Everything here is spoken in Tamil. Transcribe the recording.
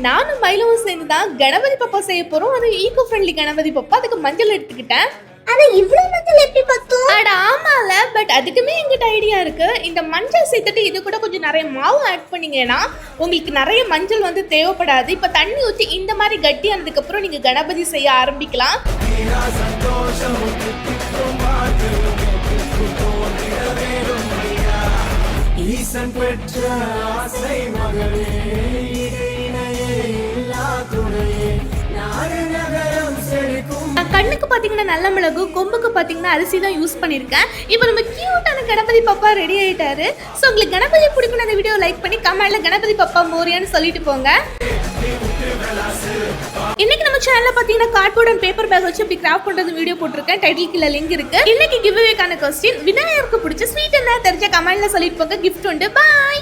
நானும் மயிலவும் சேர்ந்து தான் கணபதி பப்பா செய்ய போறோம். அது ஈகோ ஃப்ரெண்ட்லி கணபதி பப்பா. அதுக்கு மஞ்சள் எடுத்துக்கிட்டேன். அட இவ்ளோ மஞ்சள் எப்படி பத்தும்? அட ஆமால, பட் அதுக்குமே எங்கிட்ட ஐடியா இருக்கு. இந்த மஞ்சள் சேர்த்துட்டு இது கூட கொஞ்சம் நிறைய மாவு ஆட் பண்ணீங்கன்னா உங்களுக்கு நிறைய மஞ்சள் வந்து தேவைப்படாது. இப்ப தண்ணி ஊற்றி இந்த மாதிரி கட்டியானதுக்கு அப்புறம் நீங்க கணபதி செய்ய ஆரம்பிக்கலாம். ஈசன் பெற்ற ஆசை மகளே, கண்ணுக்கு பாத்தீங்கன்னா நல்ல மிளகு, கொம்புக்கு பாத்தீங்கன்னா அரிசி தான் யூஸ் பண்ணிருக்கேன். இப்போ நம்ம கியூட்டான கணபதி பப்பா ரெடி ஆயிட்டாரு. ஸோ உங்களுக்கு கணபதி பிடிக்கும் அந்த வீடியோ லைக் பண்ணி கமெண்ட்ல கணபதி பப்பா மோரியான்னு சொல்லிட்டு போங்க. இன்னைக்கு நம்ம சேனல்ல பாத்தீங்கன்னா கார்ட்போர்ட் அண்ட் பேப்பர் பேக் வச்சு இப்படி கிராஃப்ட் பண்றது வீடியோ போட்டிருக்கேன். டைட்டில் கீழ லிங்க் இருக்கு. இன்னைக்கு கிவ் அவேக்கான क्वेश्चन, விநாயகருக்கு பிடிச்ச ஸ்வீட் என்ன தெரிஞ்ச கமெண்ட்ல சொல்லிட்டு போங்க. கிஃப்ட் உண்டு. பை.